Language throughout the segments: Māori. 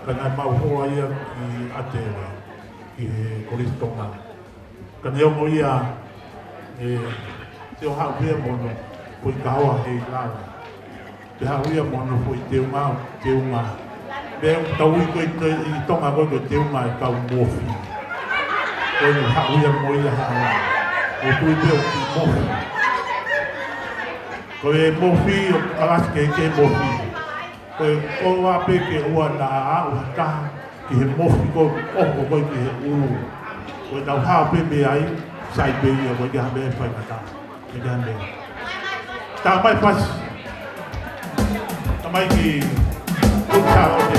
kana mau hoa ia ki atere ki he koristonga kana yo mo ia te o hau pia mono pui kaua he lawa te hau ia mono pui te unga Beo tau i koe i tonga koe koe te unga e kau mofi. Koe ni hau ia moi ia haa. O tui beo ki mofi. Koe mofi o kalas ke mofi. Koe koa pe ke ua na a ua taha ki he mofi koe oho koe ki he uru. Koe tau haa pe me ai sai pe ia koe ki hame e whai kata. Me ki hame. Tā mai pasi. Tā mai ki Ciao,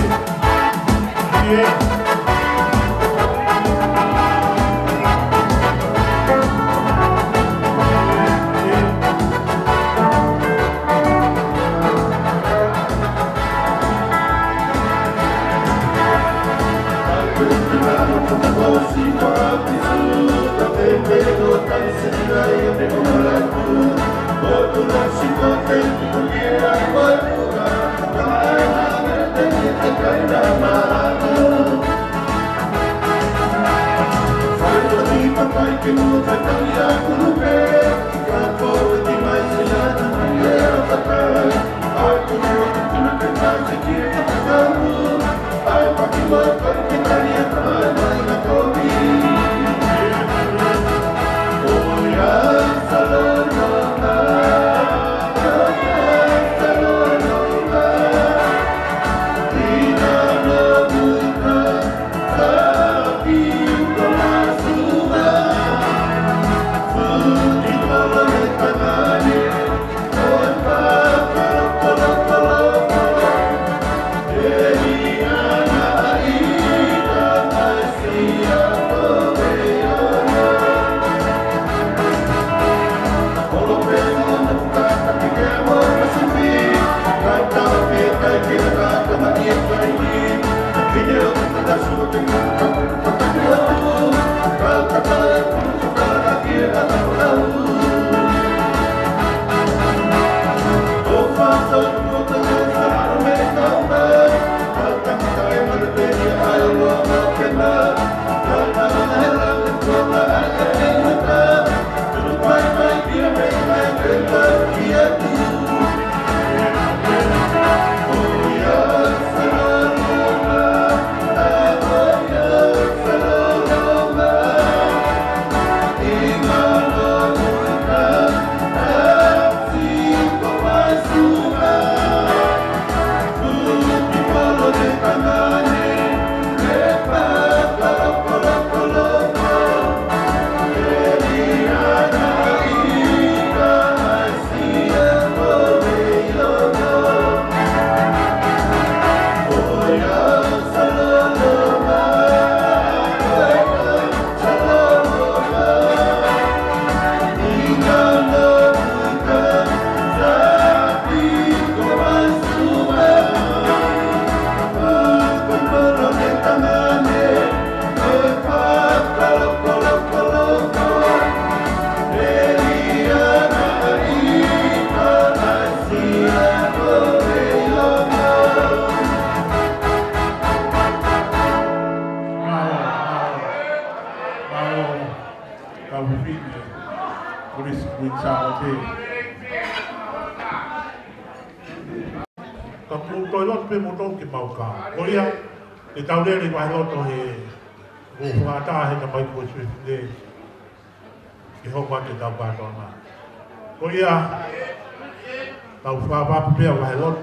tau whāpapa pia wahe lot,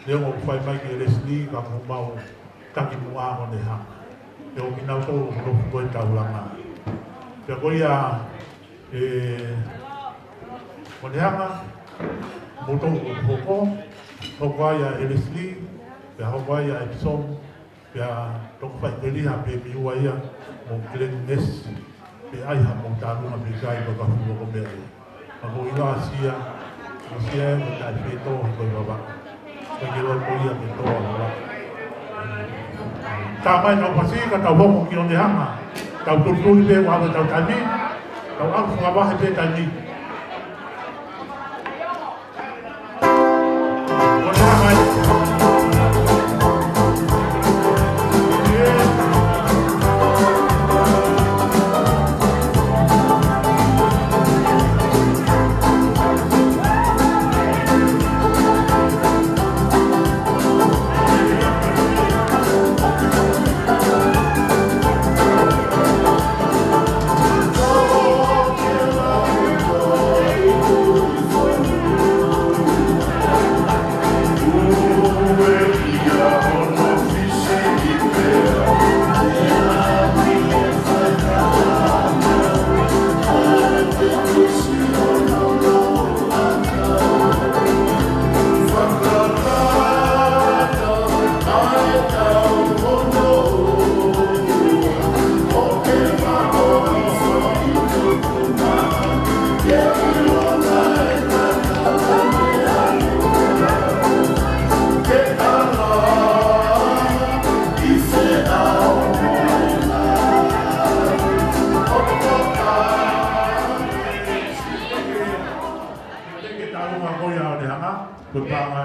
leo mo whai mai ki Leslie ka mo mau taki mua ho ne ha. Leo ki nau tō rofu koe tau langa. Pia koe ia mo ne hanga, mo tō hoko, hoko ia Leslie, pia hoko ia Epsom, pia tōku whai keliha pe miua ia mo Glen Ness, pe aiha mo tānunga pe kai ko ka hua ko mea. Ako ila asia, asia mo tai peto ko baba. Ko kilo ko ia peto baba. Ta mai no pasi ka tau homo ki onde hanga. Tau tutui pe wa tau tani. Tau au funga ba he pe tani. Ko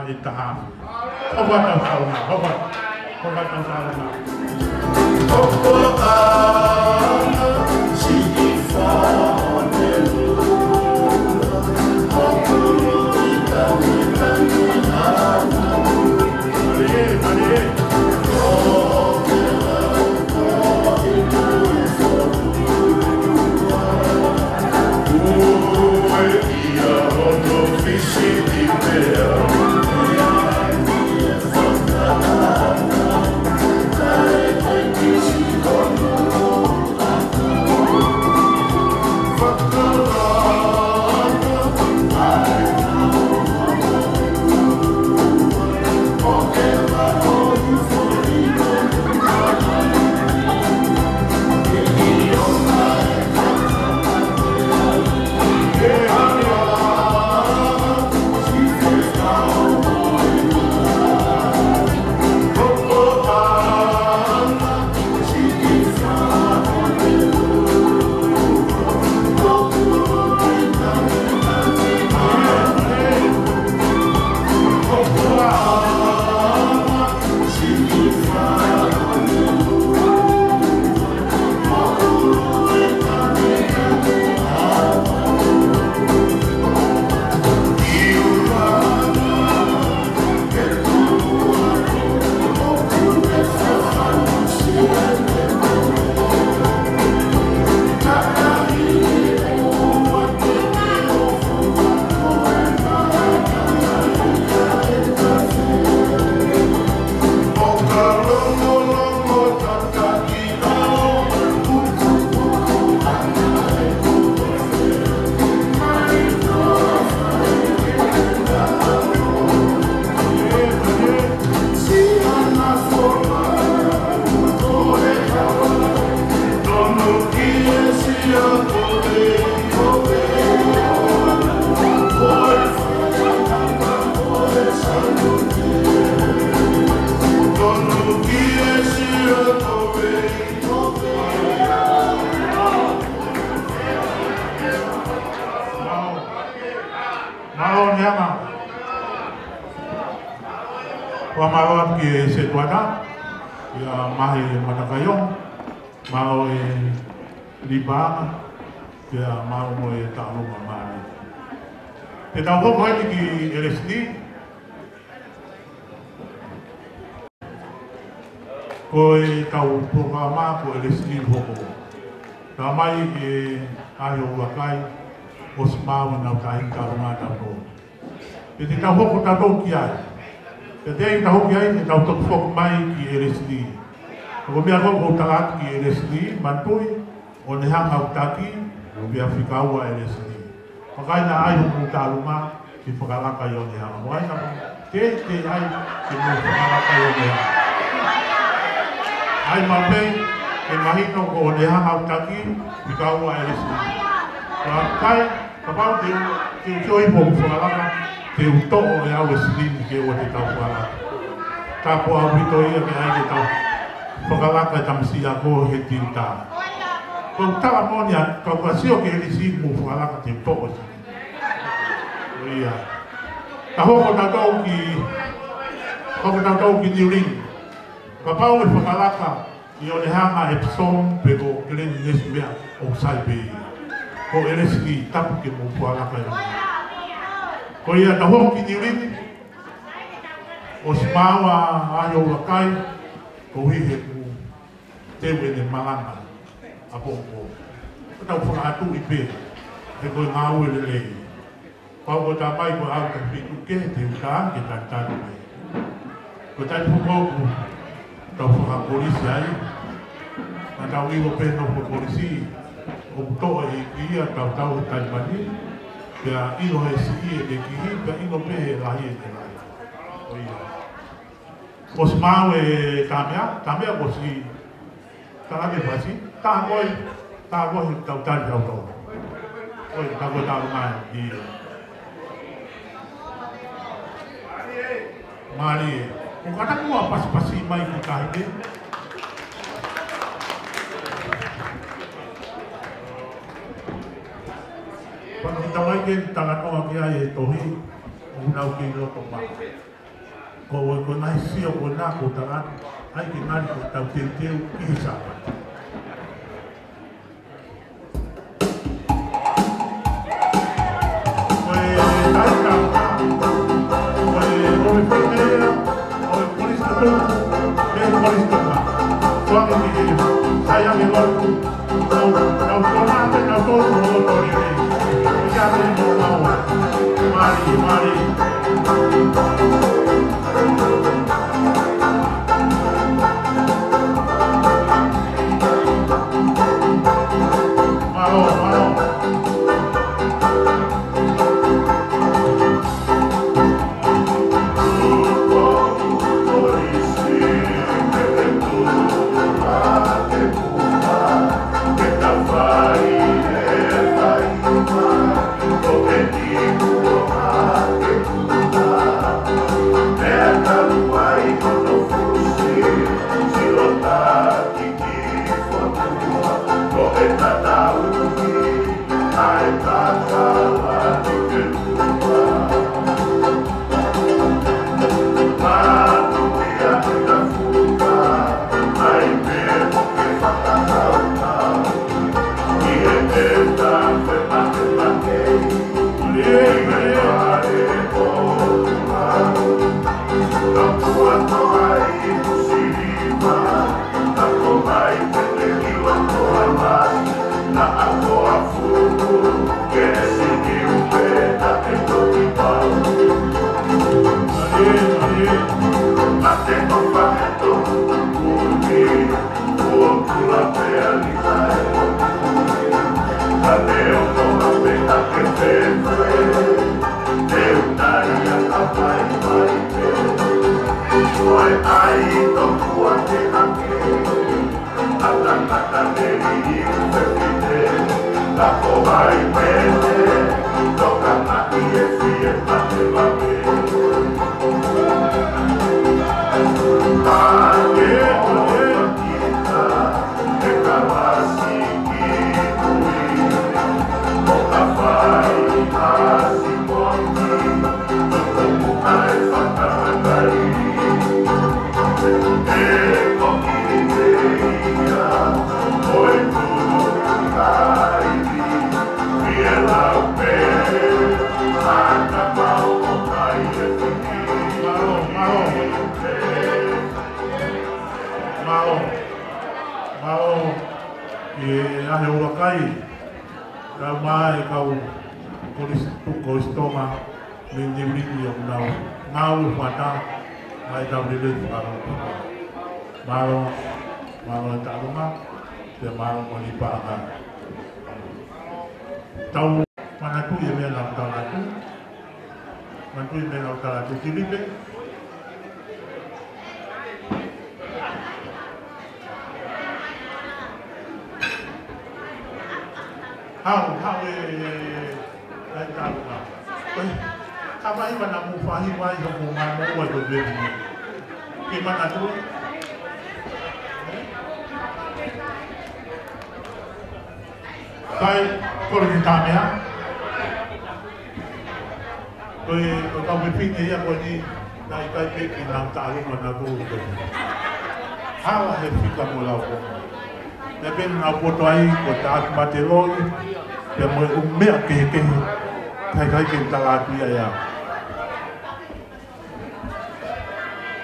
i taha. Hova tau sauna, hova tau sauna. Hoko ana, siki whanelu. Hoko i tani hana. Hare, Wamaron ki Setuana, ya mahi Manakayong, mau Libang, ya mau mo Talong Amari. Kita ho ko ki LSD. Koi tau programa ko LSD ho ko. Ramai ayo wakai osma na kai karuna tapo. Kita ho ko tato kiai. Jadi tahu kiai tahu tok fok mai ki LSD. Kalau biar kau taat ki LSD, bantui, oleh hang au taki, biar fikawa LSD. Makanya ayo muka rumah di pegala kayu ni hang. Makanya te ayo di pegala kayu ni hang. Ayo mampai mahito ko oleh hang au taki, fikawa LSD. Kai kapal ti joy pom pegala te uto o ya wesli ke o te tau wala. Tapo au bito ia ke ai te tau pakalaka tamsi ako he tinta. Kung tala mo niya, kau kasio ke elisi mo pakalaka te uto o si. Ia. Taho ko tatau ki niuring. Kapau e pakalaka i o le hanga e psom pego keleni nesu mea o sai pe. Ko elisi tapu ke mo pakalaka ia. Ko ia taho ki niuring. O simawa ayo wakai. Ko hihe ku tewe ne malanga. Apo ko. Ko tau whakaatu i pe. He koe ngāu e lelei. Pau ko tāpai ko au ka whitu ke te utaan ke tātāru me. Ko tai pukoku. Tau whakapolisi ai. Na tau iwo pēno whapolisi. O toa i kia tau tau tai mani. Pea ino he si e te kihi. Pea ino pe he lahi e te lahi. O ia. Ko si mau e tamea ko si tarake pasi, tā ngoi tau tari tau tau. Oi, tā ngoi tau mai i. Mari e, ko kata kua pasi mai ki kahite. Pano kita mai ke tangatoa ki ai e tohi, unau ki roto mai. ko nai sio ko na ko ta ai ki ngani ko tau te teu ki sa saya memang mari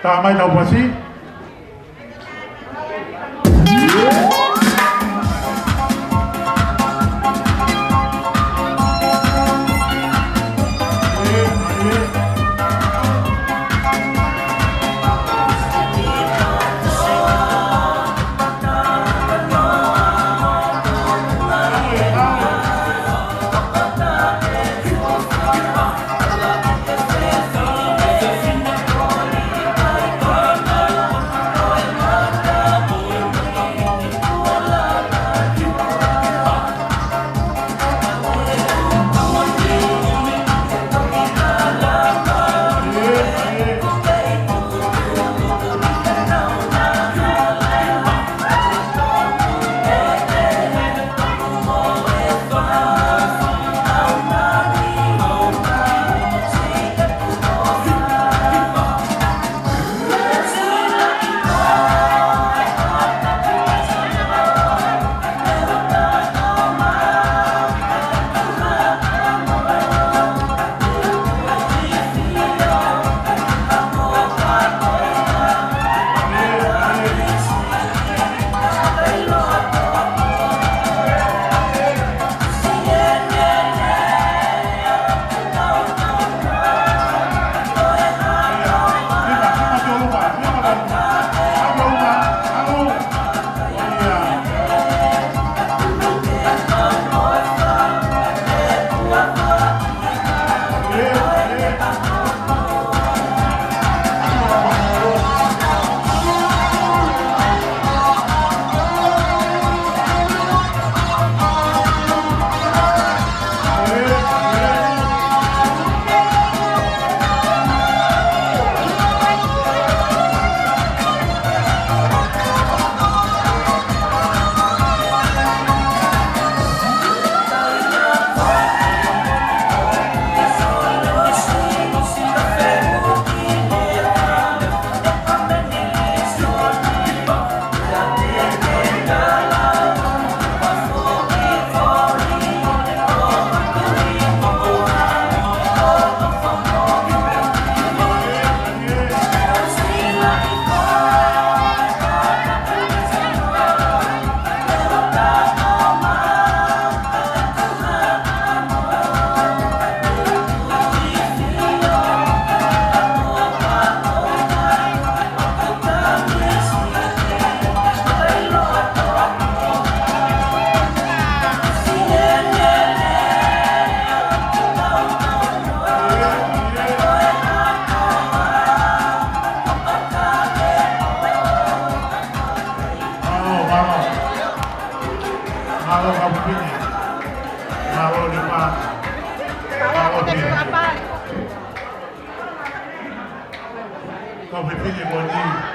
Tamai tahu pasti. mau kamu pilih. Mau lima. Mau pilih. Kau pilih body.